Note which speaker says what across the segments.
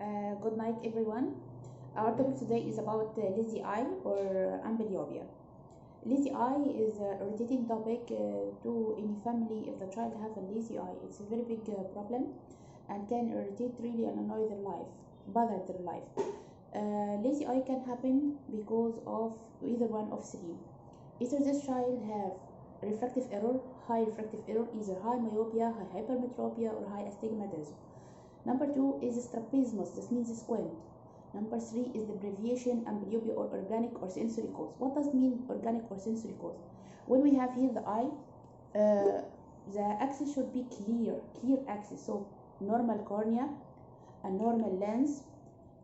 Speaker 1: Good night, everyone. Our topic today is about lazy eye or amblyopia. Lazy eye is a irritating topic to any family if the child have a lazy eye. It's a very big problem and can irritate really and annoy their life, bother their life. Lazy eye can happen because of either one of three. Either this child have refractive error, high refractive error, either high myopia, high hypermetropia, or high astigmatism. Number two is strabismus, this means squint. Number three is the abbreviation amblyopia or organic or sensory cause. What does mean organic or sensory cause? When we have here the eye, the axis should be clear axis. So normal cornea, a normal lens,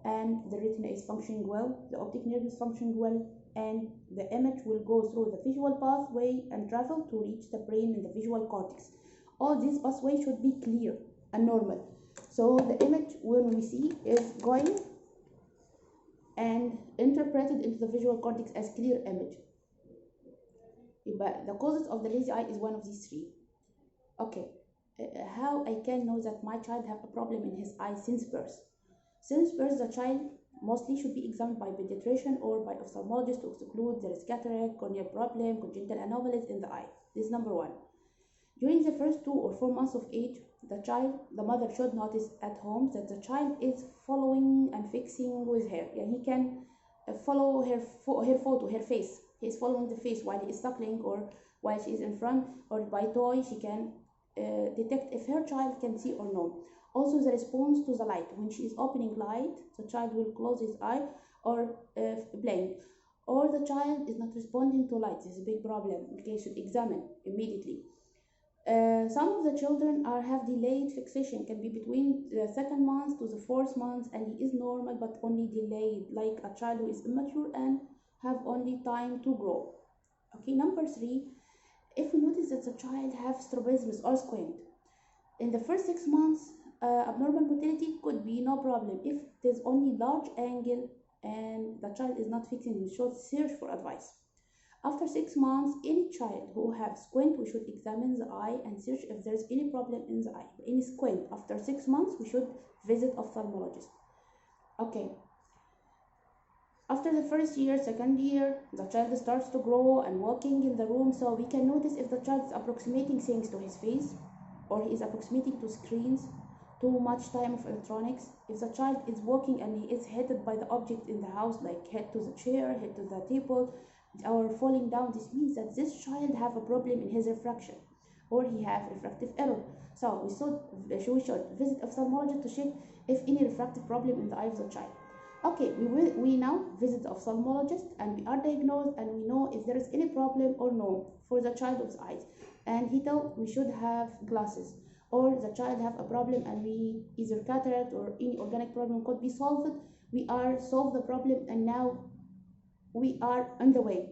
Speaker 1: and the retina is functioning well, the optic nerve is functioning well, and the image will go through the visual pathway and travel to reach the brain and the visual cortex. All these pathways should be clear and normal. So the image when we see is going and interpreted into the visual cortex as clear image. But the causes of the lazy eye is one of these three. Okay, how I can know that my child have a problem in his eye since birth? Since birth, the child mostly should be examined by pediatrician or by ophthalmologist to exclude there is cataract, corneal problem, congenital anomalies in the eye. This is number one. During the first 2 or 4 months of age, the mother should notice at home that the child is following and fixing with her. Yeah, he can follow her photo, her face. He is following the face while he is suckling or while she is in front, or by toy she can detect if her child can see or no. Also the response to the light. When she is opening light, the child will close his eye or blink. Or the child is not responding to light. This is a big problem. Okay, should examine immediately. Some of the children have delayed fixation, can be between the 2nd month to the 4th month, and he is normal but only delayed, like a child who is immature and have only time to grow. Okay, number 3, if we notice that the child have strabismus or squint, in the first 6 months, abnormal motility could be no problem. If it is only large angle and the child is not fixing, we should search for advice. After 6 months, any child who have squint, we should examine the eye and search if there's any problem in the eye. Any squint, after 6 months, we should visit ophthalmologist. Okay. After the first year, 2nd year, the child starts to grow and walking in the room, so we can notice if the child is approximating things to his face, or he is approximating to screens, too much time of electronics. If the child is walking and he is headed by the object in the house, like head to the chair, head to the table, or falling down, this means that this child have a problem in his refraction, or he have refractive error. So we should visit ophthalmologist to check if any refractive problem in the eye of the child. Okay, we now visit the ophthalmologist and we are diagnosed and we know if there is any problem or no for the child's eyes, and he tell we should have glasses, or the child have a problem and we either cataract or any organic problem could be solved. We are solve the problem and now we are on the way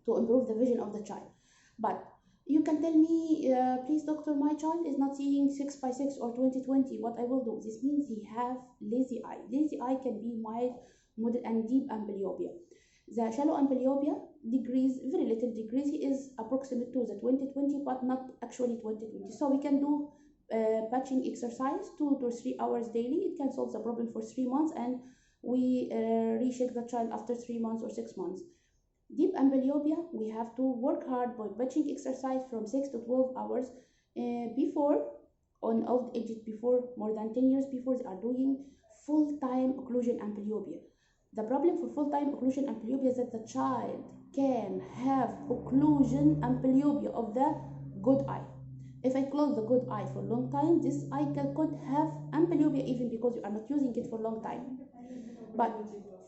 Speaker 1: to improve the vision of the child. But you can tell me, please doctor, my child is not seeing 6x6 or 20/20. What I will do? This means he have lazy eye. Lazy eye can be mild, moderate, and deep amblyopia. The shallow amblyopia degrees, very little degrees. He is approximate to the 20/20, but not actually 20/20. So we can do patching exercise 2 to 3 hours daily. It can solve the problem for 3 months, and we recheck the child after 3 months or 6 months. Deep amblyopia, we have to work hard by patching exercise from 6 to 12 hours before, on old ages, before more than 10 years before they are doing full-time occlusion amblyopia. The problem for full-time occlusion amblyopia is that the child can have occlusion amblyopia of the good eye. If I close the good eye for a long time, this eye could have amblyopia even because you are not using it for a long time. But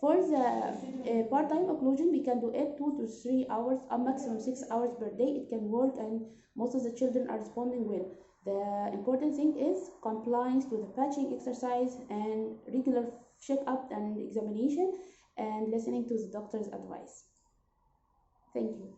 Speaker 1: for the part-time occlusion, we can do it 2 to 3 hours, a maximum 6 hours per day. It can work, and most of the children are responding well. The important thing is compliance to the patching exercise and regular check-up and examination, and listening to the doctor's advice. Thank you.